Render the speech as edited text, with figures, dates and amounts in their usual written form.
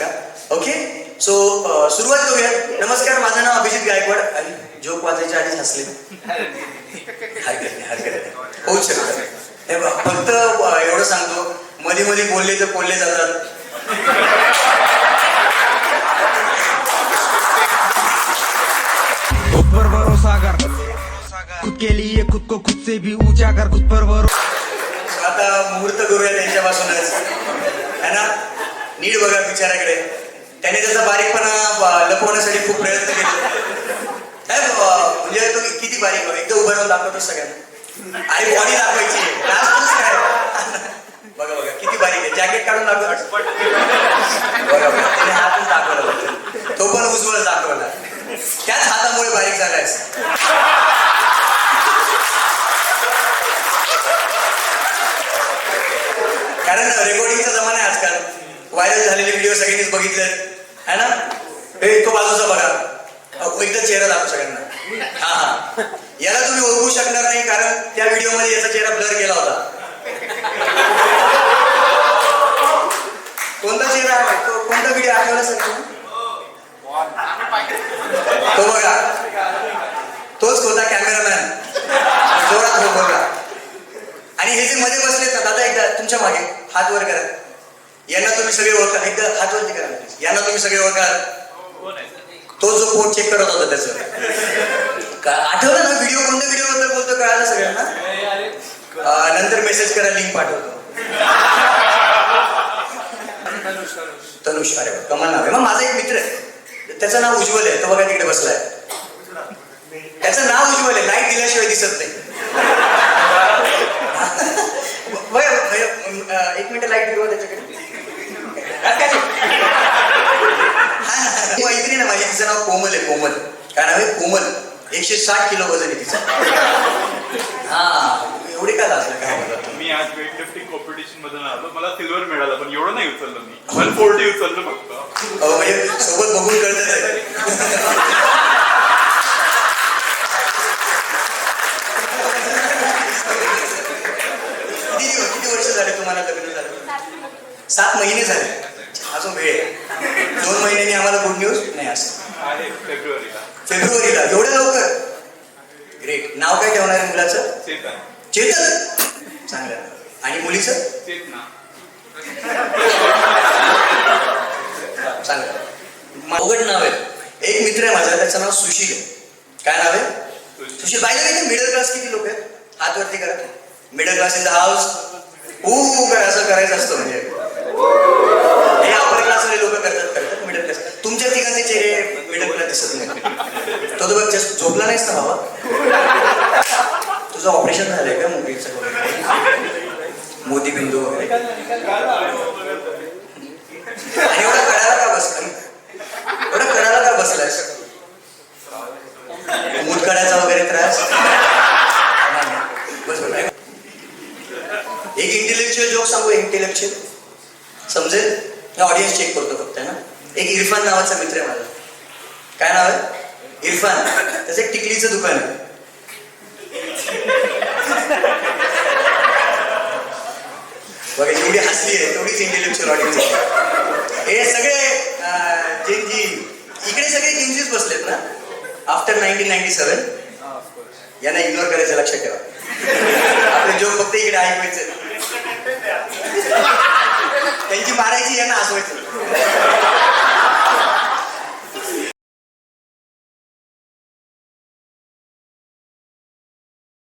का? Okay, so सुरुवात करूया. नमस्कार, माझं नाव अभिजित गायकवाड. आणि जोक वाचायच्या आधीच हसले. हरकत नाही. होऊच शकतं. हे बघ, फक्त एवढं सांगतो, मध्ये मध्ये बोलले तर बोलले जातात. खुद पर भरोसा कर, खुद के लिए खुद को खुद से भी ऊंचा कर, खुद पर भरोसा. आता मुहूर्त करूया त्यांच्यापासूनच, है ना? नीट बघा बिचाराकडे. त्याने त्याचा बारीकपणा लपवण्यासाठी खूप प्रयत्न केले. म्हणजे तो किती बारीक, एकदा उभं राहून दाखवतो सगळ्यांना. आणि बॉडी दाखवायची काय. बघा बघा किती बारीक आहे. जॅकेट काढून दाखवतो. बघा बघा त्याने हातच दाखवला. तो पण उज्ज्वल दाखवला. त्याच हातामुळे बारीक झालाय. कारण रेकॉर्डिंगचा जमाना आहे आजकाल. व्हायरल झालेले व्हिडिओ सगळ्यांनीच बघितले, है ना? तो बाजूचा बघा, एकदा चेहरा दाखव सगळ्यांना. हा, याला तुम्ही ओळखू शकणार नाही कारण त्या व्हिडिओ मध्ये याचा चेहरा ब्लर केला होता. कोणता चेहरा आहे? कोणता व्हिडिओ आठवला सगळ्यांना? तो बघा, तोच होता कॅमेरामॅन. जोरात हो बघा. आणि हे जे मध्ये बसलेत ना, दादा एकदा तुमच्या मागे हात वर करा. यांना तुम्ही सगळे ओळखा. एकदा हात वरती करा. यांना तुम्ही सगळे ओळखा. तो जो फोन चेक करत होता त्याचं आठवलं ना? व्हिडिओ कोणत्या व्हिडिओ बद्दल बोलतो कळालं सगळ्यांना? नंतर मेसेज करा, लिंक पाठवतो. तनुष. अरे कमाल नाव आहे. मग माझा एक मित्र आहे, त्याचं नाव उज्ज्वल आहे. तो बघा तिकडे बसलाय. त्याचं नाव उज्ज्वल आहे. लाईट दिल्याशिवाय दिसत नाही. एक मिनिट लाईट फिरवा त्याच्याकडे. मैत्रीण आहे माझी, तिचं नाव कोमल आहे. कोमल. काय नाव आहे? कोमल. 160 किलो वजन आहे तिचं. हा, एवढे का लाजलं काय बोलत? मी आज वेट लिफ्टिंग कॉम्पिटिशन मधून आलो. मला सिल्वर मिळालं, पण एवढं नाही उचललं मी. 140 उचललं फक्त. म्हणजे सोबत बघून कळत आहे. किती वर्ष झाले तुम्हाला लग्न झालं? 7 महिने झाले. अजून वेळ आहे. 2 महिन्यांनी आम्हाला गुड न्यूज नाही असं आहे फेब्रुवारीला. एवढ्या लवकर? ग्रेट. नाव काय ठेवणार आहे मुलाचं? चेतन. चेतन. चांगलं. आणि मुलीचं? चेतना. चांगलं. अवघड नाव आहे. एक मित्र आहे माझा, त्याचं नाव सुशील आहे. काय नाव आहे? सुशील. पाहिलं नाही? मिडल क्लास किती लोक आहेत? हात वरती करा. Middle class in the house. असं करायचं असतं. म्हणजे हे अपर क्लासवाले लोक करतात मिडल क्लास. तुमच्या ठिकाणचे चेहरे मिडल क्लास दिसत नाही. तो बघ जस्ट झोपला नाहीस ना बाबा? तुझं ऑपरेशन झालंय का मोतीबिंदू वगैरे? एवढं करायला का बसला? एवढं करायला का बसलायस? मूत काढायचा वगैरे त्रास? बस बस. एक इंटेलेक्च्युअल जोक सांगू. इंटेलेक्च्युअल समजेल? ऑडियन्स चेक करतो फक्त, है ना? एक इरफान नावाचा मित्र आहे माझा. काय नाव आहे? इरफान. त्याचं एक टिकलीचं दुकान आहे. बघा जेवढी हसली आहे तेवढीच इंटेलेक्च्युअल ऑडियन्स आहे. हे सगळे इकडे सगळे जिन्सीच बसलेत ना आफ्टर 1997. यांना इग्नोर करायचं, लक्षात ठेवा. आपले जोक फक्त इकडे ऐकवायचे, त्यांची मारायची, यांना हसवायचं.